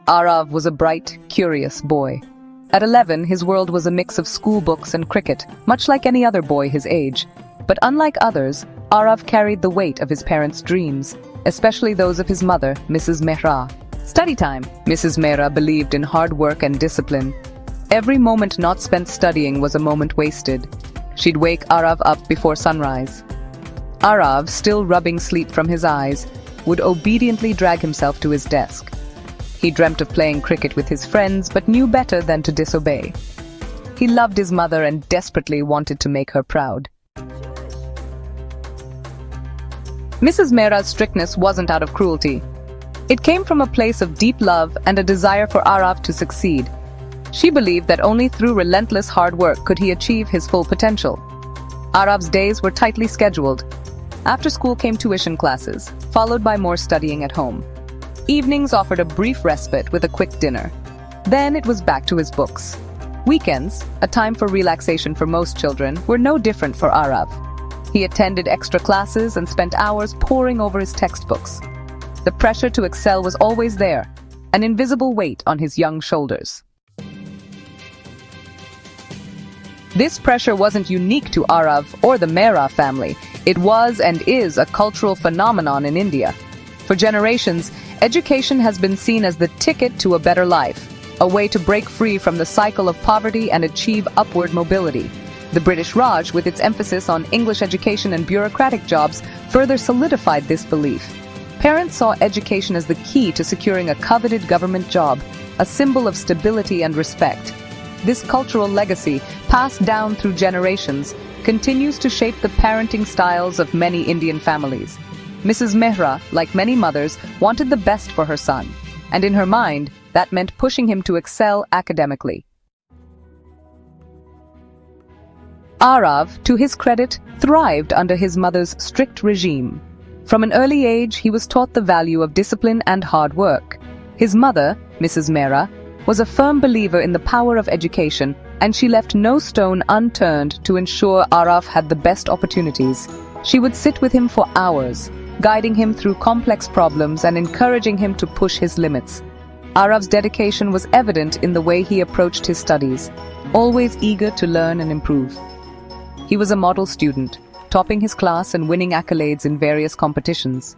Aarav was a bright, curious boy. At 11, his world was a mix of school books and cricket, much like any other boy his age. But unlike others, Aarav carried the weight of his parents' dreams, especially those of his mother, Mrs. Mehra. Study time. Mrs. Mehra believed in hard work and discipline. Every moment not spent studying was a moment wasted. She'd wake Aarav up before sunrise. Aarav, still rubbing sleep from his eyes, would obediently drag himself to his desk. He dreamt of playing cricket with his friends, but knew better than to disobey. He loved his mother and desperately wanted to make her proud. Mrs. Mehra's strictness wasn't out of cruelty. It came from a place of deep love and a desire for Aarav to succeed. She believed that only through relentless hard work could he achieve his full potential. Aarav's days were tightly scheduled. After school came tuition classes, followed by more studying at home. Evenings offered a brief respite with a quick dinner. Then it was back to his books. Weekends, a time for relaxation for most children, were no different for Aarav. He attended extra classes and spent hours poring over his textbooks. The pressure to excel was always there, an invisible weight on his young shoulders. This pressure wasn't unique to Aarav or the Mehra family. It was and is a cultural phenomenon in India. For generations, education has been seen as the ticket to a better life, a way to break free from the cycle of poverty and achieve upward mobility. The British Raj, with its emphasis on English education and bureaucratic jobs, further solidified this belief. Parents saw education as the key to securing a coveted government job, a symbol of stability and respect. This cultural legacy, passed down through generations, continues to shape the parenting styles of many Indian families. Mrs. Mehra, like many mothers, wanted the best for her son, and in her mind, that meant pushing him to excel academically. Aarav, to his credit, thrived under his mother's strict regime. From an early age, he was taught the value of discipline and hard work. His mother, Mrs. Mehra, was a firm believer in the power of education, and she left no stone unturned to ensure Aarav had the best opportunities. She would sit with him for hours, guiding him through complex problems and encouraging him to push his limits. Aarav's dedication was evident in the way he approached his studies, always eager to learn and improve. He was a model student, topping his class and winning accolades in various competitions.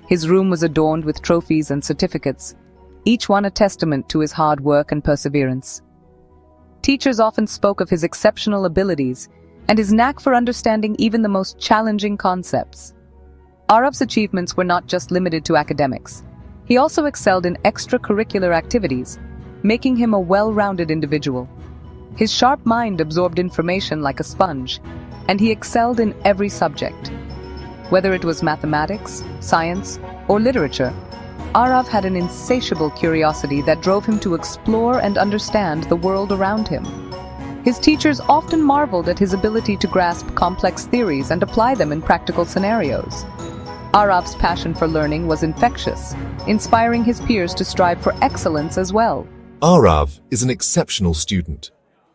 His room was adorned with trophies and certificates, each one a testament to his hard work and perseverance. Teachers often spoke of his exceptional abilities and his knack for understanding even the most challenging concepts. Aarav's achievements were not just limited to academics. He also excelled in extracurricular activities, making him a well-rounded individual. His sharp mind absorbed information like a sponge, and he excelled in every subject. Whether it was mathematics, science, or literature, Aarav had an insatiable curiosity that drove him to explore and understand the world around him. His teachers often marveled at his ability to grasp complex theories and apply them in practical scenarios. Aarav's passion for learning was infectious, inspiring his peers to strive for excellence as well. Aarav is an exceptional student.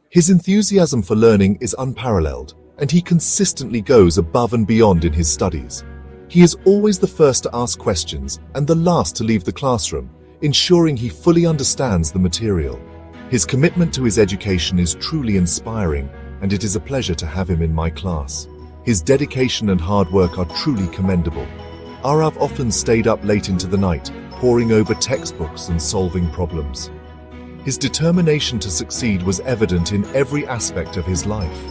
His enthusiasm for learning is unparalleled, and he consistently goes above and beyond in his studies. He is always the first to ask questions and the last to leave the classroom, ensuring he fully understands the material. His commitment to his education is truly inspiring, and it is a pleasure to have him in my class. His dedication and hard work are truly commendable. Aarav often stayed up late into the night, poring over textbooks and solving problems. His determination to succeed was evident in every aspect of his life.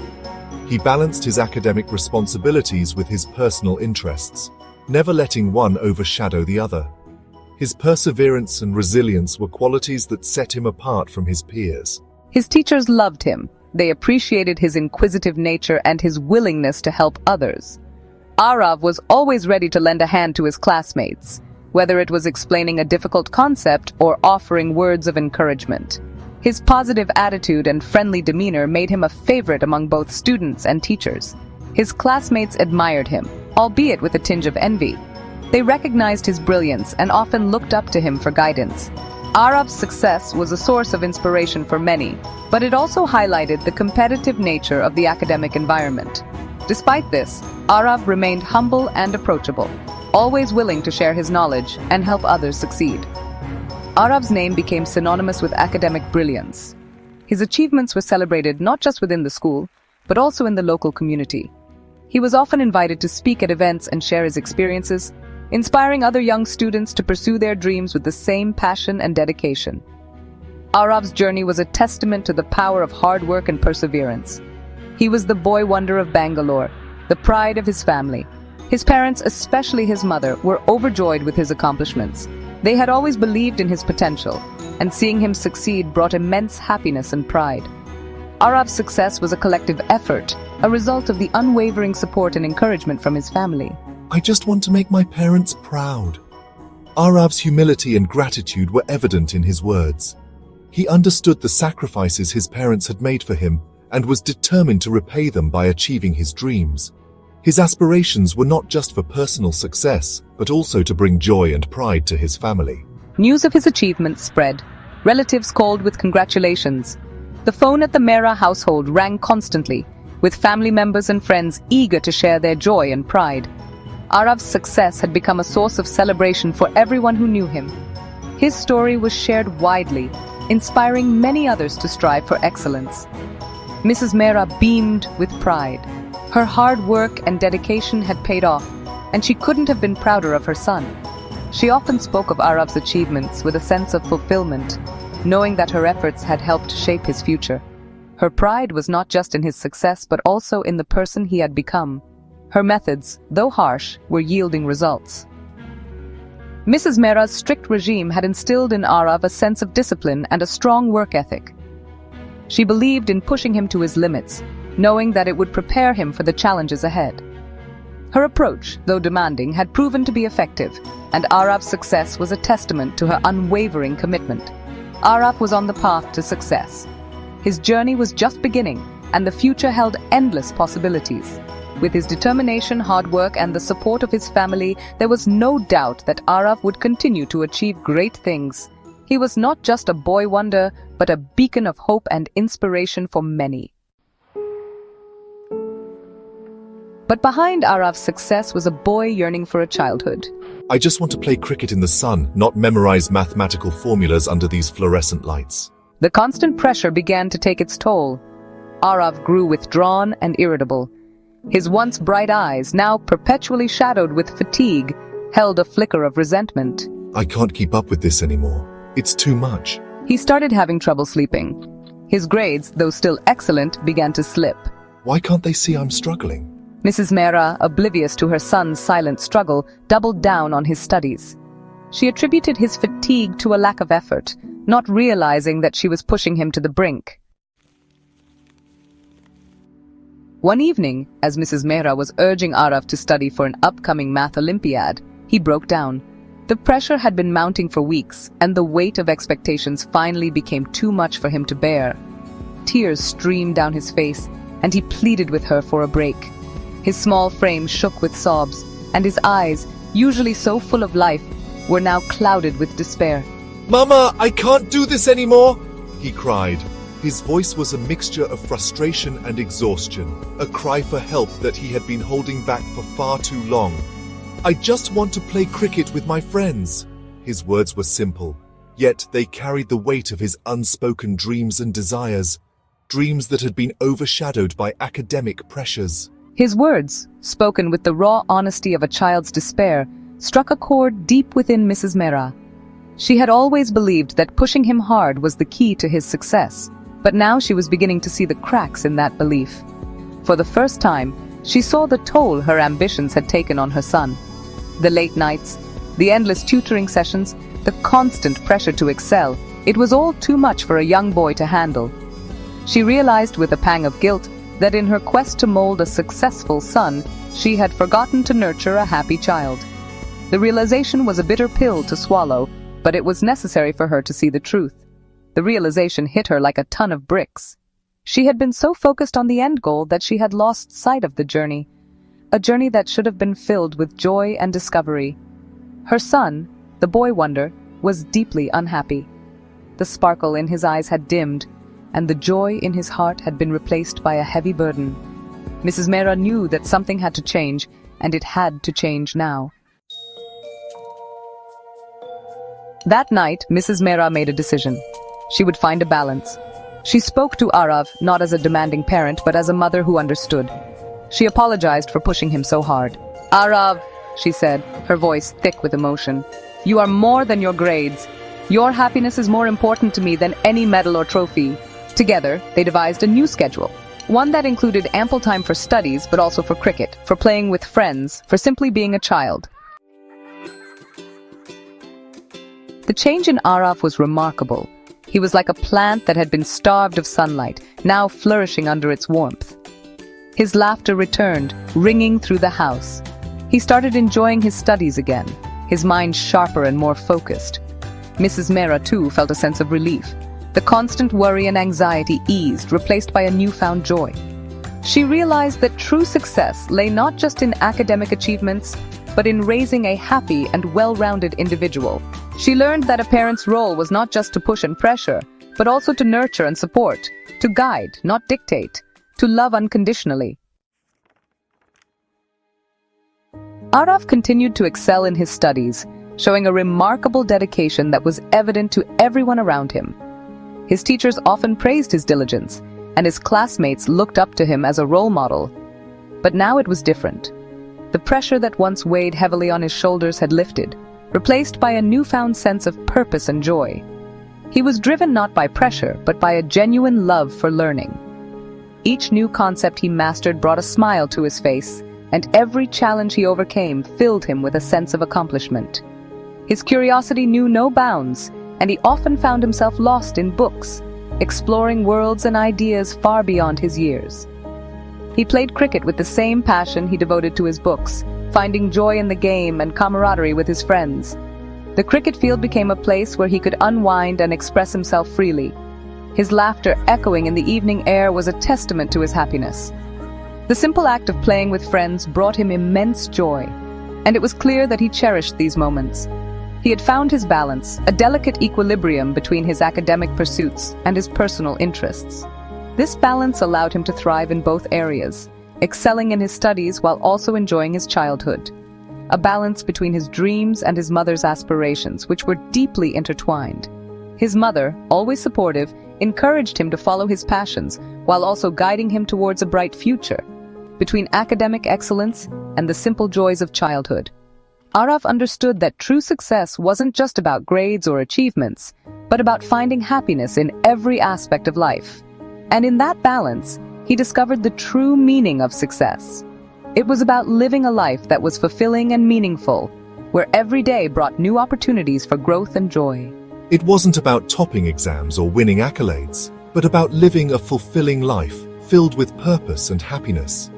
He balanced his academic responsibilities with his personal interests, never letting one overshadow the other. His perseverance and resilience were qualities that set him apart from his peers. His teachers loved him. They appreciated his inquisitive nature and his willingness to help others. Aarav was always ready to lend a hand to his classmates, whether it was explaining a difficult concept or offering words of encouragement. His positive attitude and friendly demeanor made him a favorite among both students and teachers. His classmates admired him, albeit with a tinge of envy. They recognized his brilliance and often looked up to him for guidance. Aarav's success was a source of inspiration for many, but it also highlighted the competitive nature of the academic environment. Despite this, Aarav remained humble and approachable, always willing to share his knowledge and help others succeed. Aarav's name became synonymous with academic brilliance. His achievements were celebrated not just within the school, but also in the local community. He was often invited to speak at events and share his experiences, inspiring other young students to pursue their dreams with the same passion and dedication. Aarav's journey was a testament to the power of hard work and perseverance. He was the boy wonder of Bangalore, the pride of his family. His parents, especially his mother, were overjoyed with his accomplishments. They had always believed in his potential, and seeing him succeed brought immense happiness and pride. Aarav's success was a collective effort, a result of the unwavering support and encouragement from his family. I just want to make my parents proud. Aarav's humility and gratitude were evident in his words. He understood the sacrifices his parents had made for him and was determined to repay them by achieving his dreams. His aspirations were not just for personal success, but also to bring joy and pride to his family. News of his achievements spread. Relatives called with congratulations. The phone at the Mehra household rang constantly, with family members and friends eager to share their joy and pride. Aarav's success had become a source of celebration for everyone who knew him. His story was shared widely, inspiring many others to strive for excellence. Mrs. Mehra beamed with pride. Her hard work and dedication had paid off, and she couldn't have been prouder of her son. She often spoke of Aarav's achievements with a sense of fulfillment, knowing that her efforts had helped shape his future. Her pride was not just in his success, but also in the person he had become. Her methods, though harsh, were yielding results. Mrs. Mehra's strict regime had instilled in Aarav a sense of discipline and a strong work ethic. She believed in pushing him to his limits, knowing that it would prepare him for the challenges ahead. Her approach, though demanding, had proven to be effective, and Aarav's success was a testament to her unwavering commitment. Aarav was on the path to success. His journey was just beginning, and the future held endless possibilities. With his determination, hard work, and the support of his family, there was no doubt that Aarav would continue to achieve great things. He was not just a boy wonder, but a beacon of hope and inspiration for many. But behind Aarav's success was a boy yearning for a childhood. I just want to play cricket in the sun, not memorize mathematical formulas under these fluorescent lights. The constant pressure began to take its toll. Aarav grew withdrawn and irritable. His once bright eyes, now perpetually shadowed with fatigue, held a flicker of resentment. I can't keep up with this anymore. It's too much. He started having trouble sleeping. His grades, though still excellent, began to slip. Why can't they see I'm struggling? Mrs. Mehra, oblivious to her son's silent struggle, doubled down on his studies. She attributed his fatigue to a lack of effort, not realizing that she was pushing him to the brink. One evening, as Mrs. Mehra was urging Aarav to study for an upcoming math Olympiad, he broke down. The pressure had been mounting for weeks, and the weight of expectations finally became too much for him to bear. Tears streamed down his face, and he pleaded with her for a break. His small frame shook with sobs, and his eyes, usually so full of life, were now clouded with despair. Mama, I can't do this anymore, he cried. His voice was a mixture of frustration and exhaustion, a cry for help that he had been holding back for far too long. I just want to play cricket with my friends. His words were simple, yet they carried the weight of his unspoken dreams and desires, dreams that had been overshadowed by academic pressures. His words, spoken with the raw honesty of a child's despair, struck a chord deep within Mrs. Mehra. She had always believed that pushing him hard was the key to his success, but now she was beginning to see the cracks in that belief. For the first time, she saw the toll her ambitions had taken on her son. The late nights, the endless tutoring sessions, the constant pressure to excel, it was all too much for a young boy to handle. She realized with a pang of guilt that in her quest to mold a successful son, she had forgotten to nurture a happy child. The realization was a bitter pill to swallow, but it was necessary for her to see the truth. The realization hit her like a ton of bricks. She had been so focused on the end goal that she had lost sight of the journey, a journey that should have been filled with joy and discovery. Her son, the boy wonder, was deeply unhappy. The sparkle in his eyes had dimmed, and the joy in his heart had been replaced by a heavy burden. Mrs. Mehra knew that something had to change, and it had to change now. That night, Mrs. Mehra made a decision. She would find a balance. She spoke to Aarav not as a demanding parent, but as a mother who understood. She apologized for pushing him so hard. "Aarav," she said, her voice thick with emotion, "you are more than your grades. Your happiness is more important to me than any medal or trophy." Together, they devised a new schedule. One that included ample time for studies, but also for cricket, for playing with friends, for simply being a child. The change in Aarav was remarkable. He was like a plant that had been starved of sunlight, now flourishing under its warmth. His laughter returned, ringing through the house. He started enjoying his studies again, his mind sharper and more focused. Mrs. Mehra, too, felt a sense of relief. The constant worry and anxiety eased, replaced by a newfound joy. She realized that true success lay not just in academic achievements, but in raising a happy and well-rounded individual. She learned that a parent's role was not just to push and pressure, but also to nurture and support, to guide, not dictate, to love unconditionally. Aarav continued to excel in his studies, showing a remarkable dedication that was evident to everyone around him. His teachers often praised his diligence, and his classmates looked up to him as a role model. But now it was different. The pressure that once weighed heavily on his shoulders had lifted, replaced by a newfound sense of purpose and joy. He was driven not by pressure, but by a genuine love for learning. Each new concept he mastered brought a smile to his face, and every challenge he overcame filled him with a sense of accomplishment. His curiosity knew no bounds, and he often found himself lost in books, exploring worlds and ideas far beyond his years. He played cricket with the same passion he devoted to his books, finding joy in the game and camaraderie with his friends. The cricket field became a place where he could unwind and express himself freely. His laughter echoing in the evening air was a testament to his happiness. The simple act of playing with friends brought him immense joy, and it was clear that he cherished these moments. He had found his balance, a delicate equilibrium between his academic pursuits and his personal interests. This balance allowed him to thrive in both areas, excelling in his studies while also enjoying his childhood. A balance between his dreams and his mother's aspirations, which were deeply intertwined. His mother, always supportive, encouraged him to follow his passions, while also guiding him towards a bright future. Between academic excellence and the simple joys of childhood, Aarav understood that true success wasn't just about grades or achievements, but about finding happiness in every aspect of life. And in that balance, he discovered the true meaning of success. It was about living a life that was fulfilling and meaningful, where every day brought new opportunities for growth and joy. It wasn't about topping exams or winning accolades, but about living a fulfilling life filled with purpose and happiness.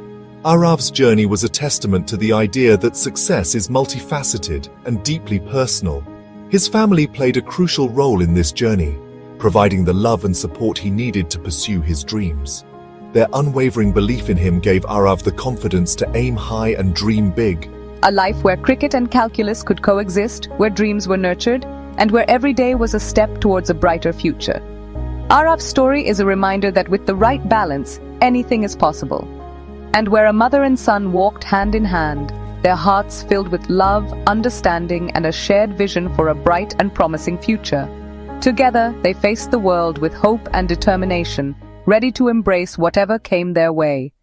Aarav's journey was a testament to the idea that success is multifaceted and deeply personal. His family played a crucial role in this journey, providing the love and support he needed to pursue his dreams. Their unwavering belief in him gave Aarav the confidence to aim high and dream big. A life where cricket and calculus could coexist, where dreams were nurtured, and where every day was a step towards a brighter future. Aarav's story is a reminder that with the right balance, anything is possible. And where a mother and son walked hand in hand, their hearts filled with love, understanding, and a shared vision for a bright and promising future. Together, they faced the world with hope and determination, ready to embrace whatever came their way.